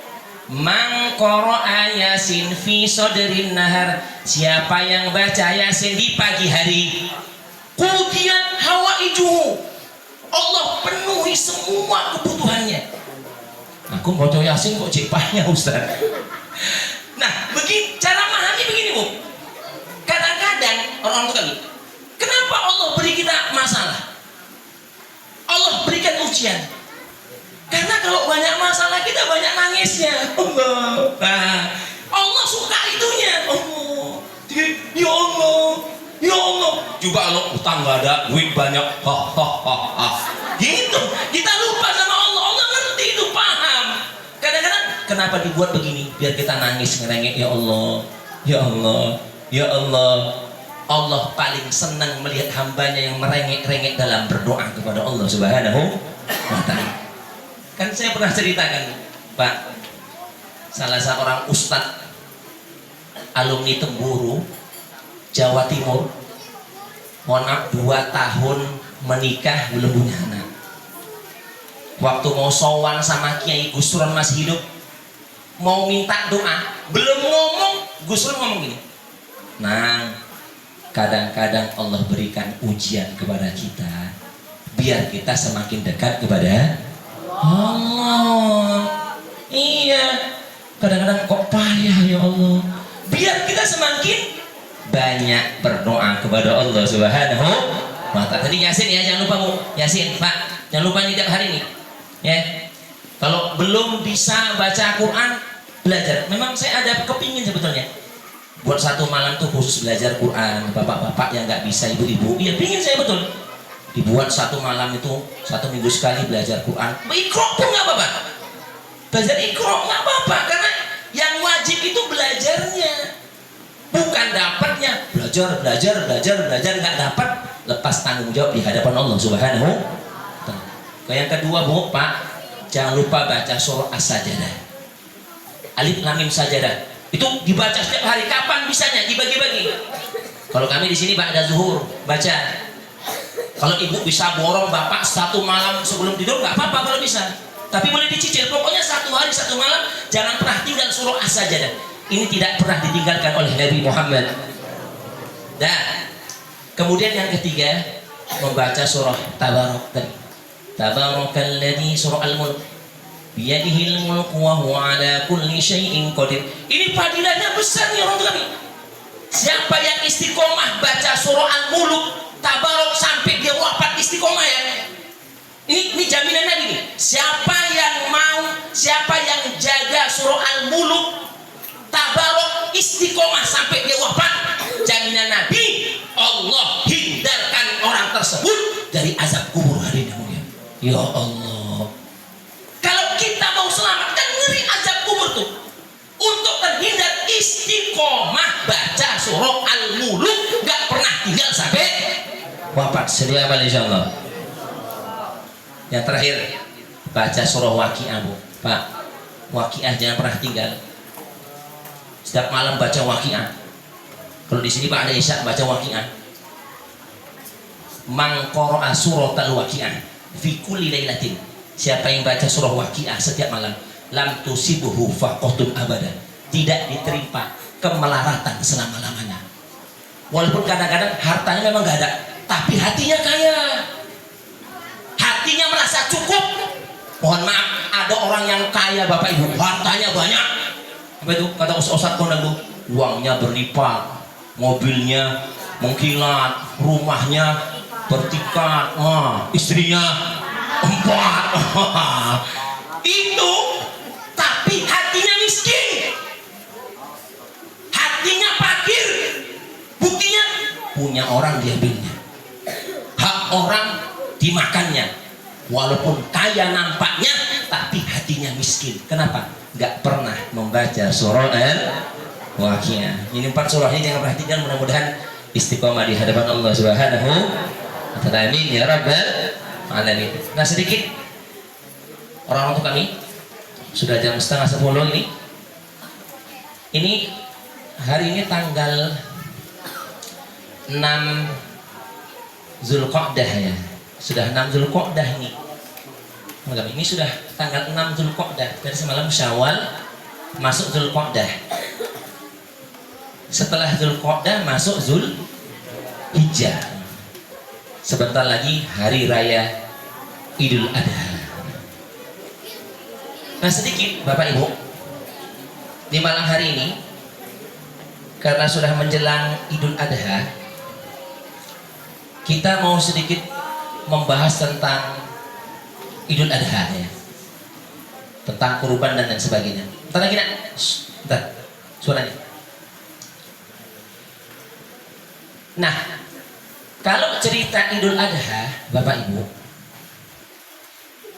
Man qara'a Yasin fi sodrin nahar, siapa yang baca Yasin di pagi hari, qudiyat hawaijuhu, Allah penuhi semua kebutuhannya. Aku baca Yasin kok cepatnya Ustaz. Nah, cara memahami begini Bu. Kadang-kadang orang tua kami, kenapa Allah beri kita masalah? Allah berikan ujian. Karena kalau banyak masalah kita banyak nangisnya. Allah. Nah, Allah suka itunya. Allah. Ya Allah. Ya Allah. Juga kalau utang nggak ada, duit banyak. Gitu. Kita lupa sama Allah. Allah ngerti itu, paham. Kadang-kadang kenapa dibuat begini? Biar kita nangis ngerengek. Ya Allah. Ya Allah. Ya Allah. Allah paling senang melihat hambanya yang merengek-rengek dalam berdoa kepada Allah Subhanahu wa ta'ala. Kan saya pernah ceritakan, Pak, salah seorang ustadz alumni Temburu, Jawa Timur, mohon maaf, 2 tahun menikah belum punya anak. Waktu mau sowan sama Kiai Gus Dur masih hidup, mau minta doa, belum ngomong, Gus Dur ngomong gini, nah, kadang-kadang Allah berikan ujian kepada kita biar kita semakin dekat kepada Allah. Iya, kadang-kadang kok payah ya Allah, biar kita semakin banyak berdoa kepada Allah Subhanahu wa ta'ala. Tadi Yasin ya, jangan lupa Bu, Yasin Pak, jangan lupa ini tiap hari nih ya. Kalau belum bisa baca Quran, belajar. Memang saya ada kepingin sebetulnya buat satu malam tuh khusus belajar Quran, bapak-bapak yang nggak bisa, ibu-ibu, iya pingin saya betul. Dibuat satu malam itu 1 minggu sekali belajar Quran. Iqra pun nggak apa-apa, belajar Iqra nggak apa-apa, karena yang wajib itu belajarnya, bukan dapatnya. Belajar nggak dapat, lepas tanggung jawab di hadapan Allah Subhanahu wa Ta'ala. Yang kedua Bu, Pak, jangan lupa baca surah As-Sajdah. Alif Lam Mim Sajadah. Itu dibaca setiap hari. Kapan bisanya? Dibagi-bagi. Kalau kami di sini ba'da zuhur baca. Kalau ibu bisa borong bapak satu malam sebelum tidur nggak apa-apa kalau bisa. Tapi boleh dicicil. Pokoknya satu hari satu malam jangan pernah tinggal surah As-Sajdah. Ini tidak pernah ditinggalkan oleh Nabi Muhammad. Dan kemudian yang ketiga membaca surah Tabarok tadi. Tabarakalladzi surah Al-Mulk biyadihil mulku wa huwa ala kulli syai'in qadir. Ini fadilahnya besar nih orang tua kami. Siapa yang istiqomah baca surah Al-Mulk, Tabarok sampai dia wafat istiqomah ya. Ini jaminan Nabi nih. Siapa yang mau, siapa yang jaga surah Al-Mulk, Tabarok istiqomah sampai dia wafat, jaminan Nabi Allah hindarkan orang tersebut dari azab kubur hari ini. Ya Allah. Kalau kita mau selamat kan ngeri azab kubur tuh. Untuk terhindar istiqomah baca surah Al-Mulk, gak pernah tinggal sampai wafat. Sedia amal insyaallah. Yang terakhir baca surah Waqiah Bu. Pak, Waqiah jangan pernah tinggal. Setiap malam baca Waqiah. Kalau di sini Pak ada Isya baca Waqiah. Man qara'a suratal Waqiah fi kulli lailatin. Siapa yang baca surah Waqiah setiap malam, lam tusibuhu faqatun abada. Tidak diterima kemelaratan selama-lamanya. Walaupun kadang-kadang hartanya memang gak ada, tapi hatinya kaya. Hatinya merasa cukup. Mohon maaf, ada orang yang kaya Bapak Ibu, hartanya banyak. Apa itu? Kata Ustaz Kondang tuh, uangnya berlipat, mobilnya mengkilat, rumahnya bertingkat, istrinya 4. Itu, tapi hatinya miskin, hatinya fakir. Buktinya punya orang diambilnya, hak orang dimakannya. Walaupun kaya nampaknya, tapi hatinya miskin. Kenapa? Gak pernah membaca surah Al-Waqiah. Ini 4 surah ini jangan perhatikan, mudah-mudahan istiqomah di hadapan Allah Subhanahu wa Ta'ala. Amin ya rabbal alamin. Nah, sedikit orang-orang tua kami, sudah jam 9:30 ini. Ini hari ini tanggal 6 Zulqa'dah ya. Sudah 6 Zulqa'dah ini. Ini sudah tanggal 6 Zulqa'dah. Dari semalam Syawal masuk Zulqa'dah. Setelah Zulqa'dah masuk Zulhijjah. Sebentar lagi hari raya Idul Adha. Nah, sedikit Bapak Ibu, di malam hari ini karena sudah menjelang Idul Adha, kita mau sedikit membahas tentang Idul Adha ya, tentang kurban dan sebagainya. Bentar lagi nak, bentar, suaranya. Nah, kalau cerita Idul Adha Bapak Ibu,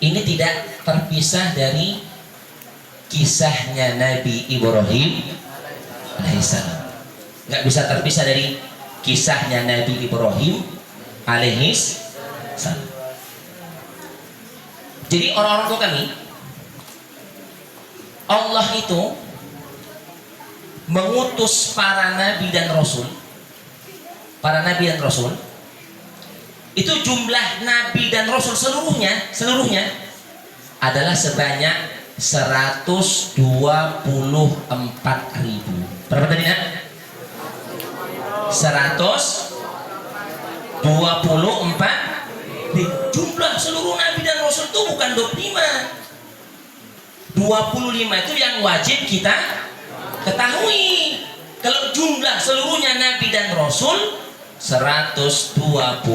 ini tidak terpisah dari kisahnya Nabi Ibrahim alaihissalam. Nggak bisa terpisah dari kisahnya Nabi Ibrahim alaihissalam. Jadi orang-orang tua kami, Allah itu mengutus para nabi dan rasul. Para nabi dan rasul itu jumlah nabi dan rasul seluruhnya adalah sebanyak 124.000. Berapa tadi nak? 124. Jumlah seluruh nabi dan rasul itu bukan 25. 25 itu yang wajib kita ketahui. Kalau jumlah seluruhnya nabi dan rasul 124.000.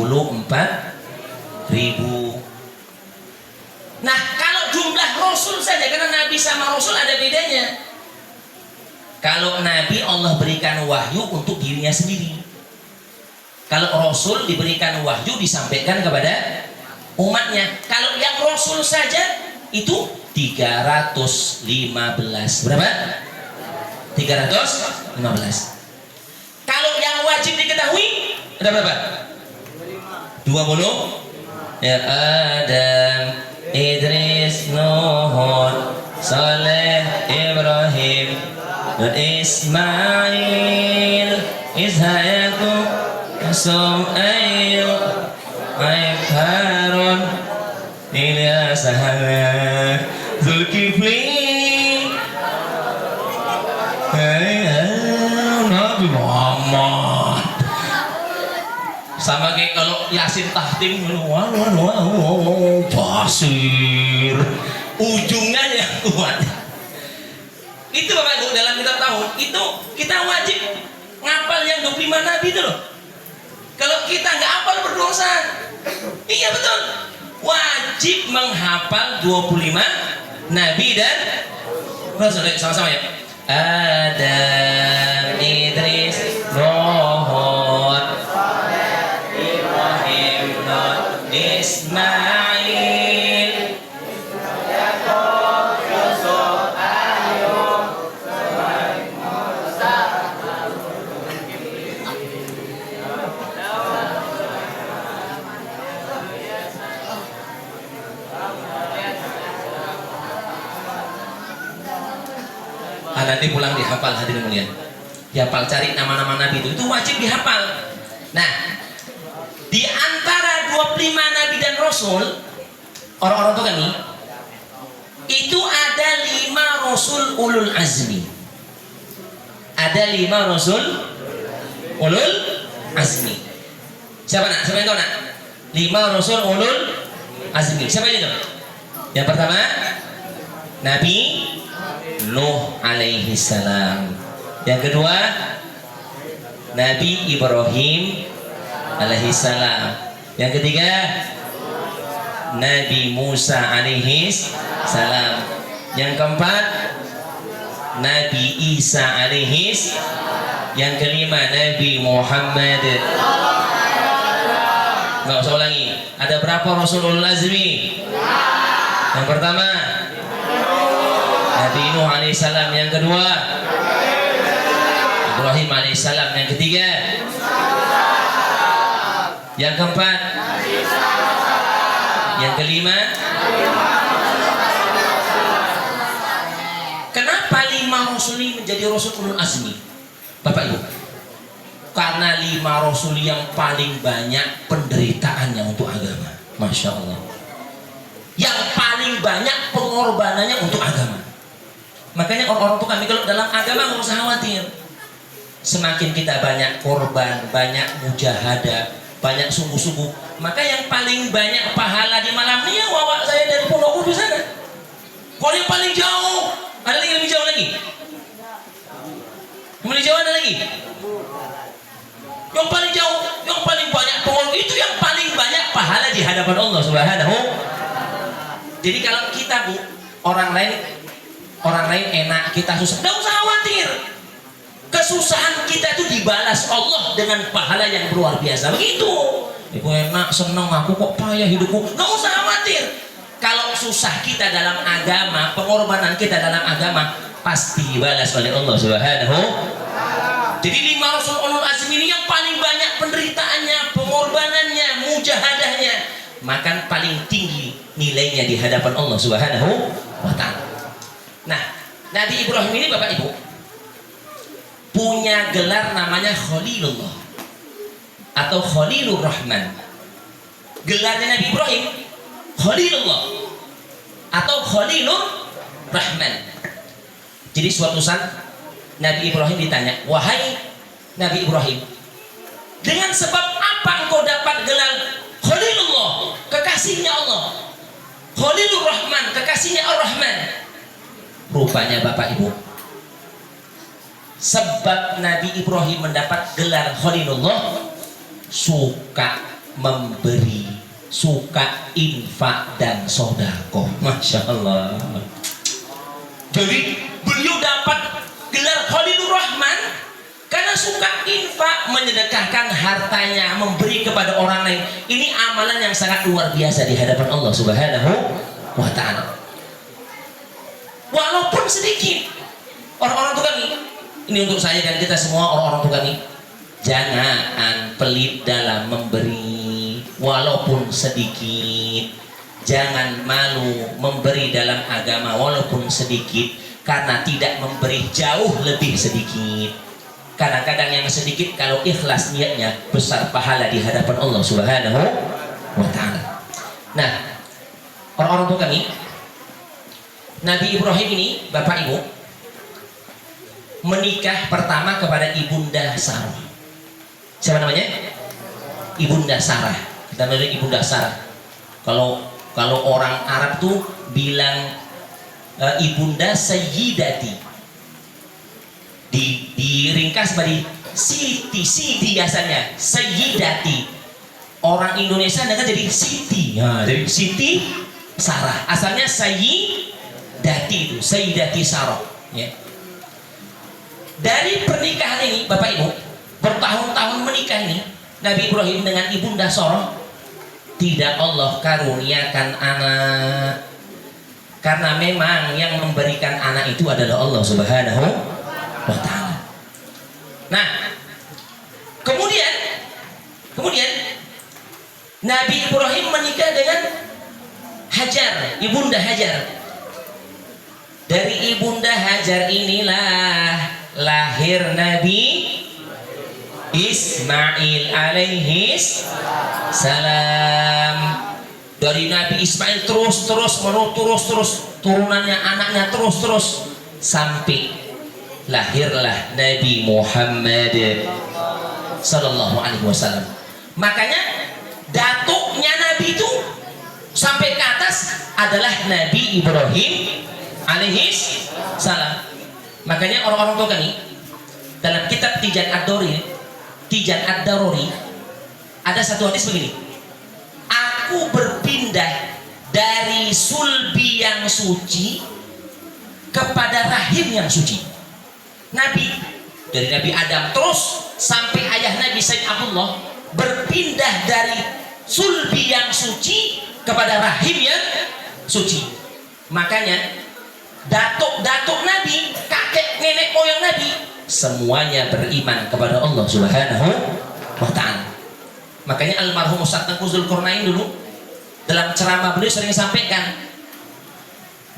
Nah, kalau jumlah rasul saja, karena nabi sama rasul ada bedanya. Kalau nabi Allah berikan wahyu untuk dirinya sendiri. Kalau rasul diberikan wahyu disampaikan kepada umatnya. Kalau yang rasul saja itu 315. Berapa? 315. Kalau yang wajib diketahui ada berapa? 20 ya Adam, Idris, Nuh, Saleh, Ibrahim, dan Ismail, Ishak, Yakub, Su'ail, Aib, Harun, Ilyas, Zulkifli, Nabi Muhammad. Sama kayak kalau Yasin Tahtim, basir, ujungnya yang kuat. Itu Bapak Ibu dalam kitab Tauhid itu kita wajib ngapal yang 25 nabi itu loh. Kalau kita nggak hafal berdosa. Iya betul. Wajib menghafal 25 nabi dan Rasul. Sama-sama ya. Adam, Idris, Nuh, Ibrahim, Ismail, nanti pulang dihafal hadirin mulia. Dihafal, cari nama-nama nabi itu wajib dihafal. Nah, di antara 25 nabi dan rasul, orang-orang tua kami, itu ada 5 rasul ulul azmi. Ada 5 rasul ulul azmi. Siapa nak? Siapa yang tahu nak? 5 rasul ulul azmi. Siapa itu? Yang pertama, Nabi Nuh alaihi salam. Yang kedua, Nabi Ibrahim alaihi salam. Yang ketiga, Nabi Musa alaihi salam. Yang keempat, Nabi Isa alaihi. Yang kelima, Nabi Muhammad. Nggak usah ulangi. Ada berapa Rasulul Azmi? Yang pertama, Nabi Nuh alaihissalam. Yang kedua, Ibrahim alaihissalam. Yang ketiga, yang keempat, yang kelima. Kenapa 5 rasul ini menjadi rasul ulul azmi? Bapak Ibu, karena 5 rasul yang paling banyak penderitaannya untuk agama. Masya Allah. Yang paling banyak pengorbanannya untuk agama. Makanya orang-orang tuh kami kalau dalam agama nggak usah khawatir. Semakin kita banyak korban, banyak mujahadah, banyak sungguh-sungguh, maka yang paling banyak pahala di malam ini ya wawa saya dari Pondok Kudu sana. Kalau yang paling jauh, ada lagi yang lebih jauh lagi? Yang lebih jauh ada lagi? Yang paling jauh, yang paling banyak pengorban itu yang paling banyak pahala di hadapan Allah Subhanahu. Jadi kalau kita Bu, orang lain enak, kita susah, nggak usah khawatir. Kesusahan kita itu dibalas Allah dengan pahala yang luar biasa. Begitu. Ibu enak, seneng, aku kok payah hidupku. Nggak usah khawatir. Kalau susah kita dalam agama, pengorbanan kita dalam agama pasti dibalas oleh Allah Subhanahu. Jadi 5 rasul ulul azmi ini yang paling banyak penderitaannya, pengorbanannya, mujahadahnya, maka paling tinggi nilainya di hadapan Allah Subhanahu wa ta'ala. Nah, Nabi Ibrahim ini Bapak Ibu punya gelar namanya Khalilullah atau Khalilur Rahman. Gelarnya Nabi Ibrahim Khalilullah atau Khalilur Rahman. Jadi suatu saat Nabi Ibrahim ditanya, wahai Nabi Ibrahim, dengan sebab apa engkau dapat gelar Khalilullah, kekasihnya Allah, Khalilur Rahman, kekasihnya Ar-Rahman? Rupanya Bapak Ibu, sebab Nabi Ibrahim mendapat gelar Khalilullah, suka memberi, suka infak dan sodako. Masya Allah. Jadi beliau dapat gelar Khalilur Rahman karena suka infak, menyedekahkan hartanya, memberi kepada orang lain. Ini amalan yang sangat luar biasa di hadapan Allah Subhanahu wa ta'ala. Walaupun sedikit. Orang-orang tua kami, ini untuk saya dan kita semua orang-orang tua kami, jangan pelit dalam memberi. walaupun sedikit. Jangan malu memberi dalam agama walaupun sedikit, karena tidak memberi jauh lebih sedikit. Kadang-kadang yang sedikit kalau ikhlas niatnya besar pahala di hadapan Allah Subhanahu wa ta'ala. Nah, orang-orang tua kami, Nabi Ibrahim ini, Bapak Ibu, menikah pertama kepada Ibunda Sarah. Siapa namanya? Ibunda Sarah. Kita namanya Ibunda Sarah. Kalau orang Arab tuh bilang Ibunda Sayyidati. Diringkas menjadi Siti asalnya, Sayyidati. Orang Indonesia dengar jadi Siti. Nah, jadi Siti Sarah. Asalnya Sayyidati itu, Sayyidati Sarah, ya. Dari pernikahan ini, Bapak Ibu, bertahun-tahun menikah ini, Nabi Ibrahim dengan Ibunda Sarah, tidak Allah karuniakan anak, karena memang yang memberikan anak itu adalah Allah Subhanahu wa ta'ala. Nah, kemudian Nabi Ibrahim menikah dengan Hajar, Ibunda Hajar. Dari Ibunda Hajar inilah lahir Nabi Ismail alaihis salam. Dari Nabi Ismail terus turunannya, anaknya terus sampai lahirlah Nabi Muhammad sallallahu alaihi wasallam. Makanya datuknya Nabi itu sampai ke atas adalah Nabi Ibrahim alaihis salam. Makanya orang-orang tua kami dalam kitab Tijan Ad-Daruri ada satu hadis begini: aku berpindah dari sulbi yang suci kepada rahim yang suci. Nabi dari Nabi Adam terus sampai ayah Nabi Sayyid Abdullah berpindah dari sulbi yang suci kepada rahim yang suci. Makanya datuk Nabi, kakek nenek moyang Nabi, semuanya beriman kepada Allah Subhanahu wa ta'ala. Makanya almarhum Ustaz Tengku Zulkarnain dulu dalam ceramah beliau sering sampaikan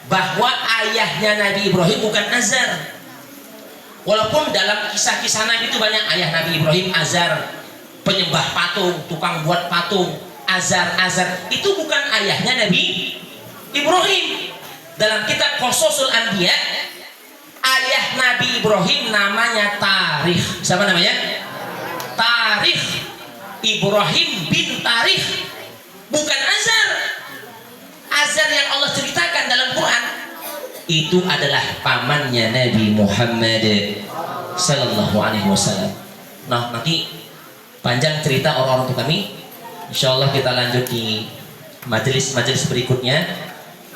bahwa ayahnya Nabi Ibrahim bukan Azar. Walaupun dalam kisah-kisah Nabi itu banyak ayah Nabi Ibrahim Azar, penyembah patung, tukang buat patung, Azar itu bukan ayahnya Nabi Ibrahim. Dalam kitab Qososul Anbiya, ayah Nabi Ibrahim namanya Tarikh. Siapa namanya? Tarikh. Ibrahim bin Tarikh, bukan Azar. Azar yang Allah ceritakan dalam Quran itu adalah pamannya Nabi Muhammad sallallahu alaihi wasallam. Nah, nanti panjang cerita orang-orang tua kami. Insyaallah kita lanjut di majelis berikutnya.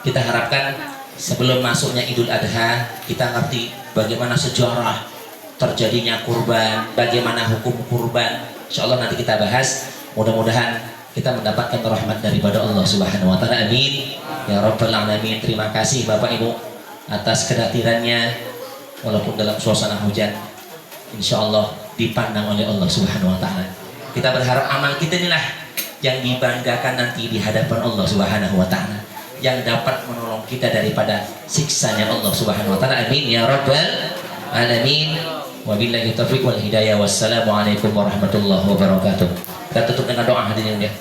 Kita harapkan sebelum masuknya Idul Adha kita ngerti bagaimana sejarah terjadinya kurban, bagaimana hukum kurban. Insyaallah nanti kita bahas. Mudah-mudahan kita mendapatkan rahmat daripada Allah Subhanahu wa ta'ala. Amin ya rabbal alamin. Terima kasih Bapak Ibu atas kehadirannya walaupun dalam suasana hujan. Insyaallah dipandang oleh Allah Subhanahu wa ta'ala. Kita berharap amal kita inilah yang dibanggakan nanti di hadapan Allah Subhanahu wa ta'ala, yang dapat menolong kita daripada siksanya Allah Subhanahu wa ta'ala. Amin ya rabbal alamin. Wabillahi taufiq wal hidayah. Wassalamualaikum warahmatullahi wabarakatuh. Kita tutup dengan doa hadirin ya.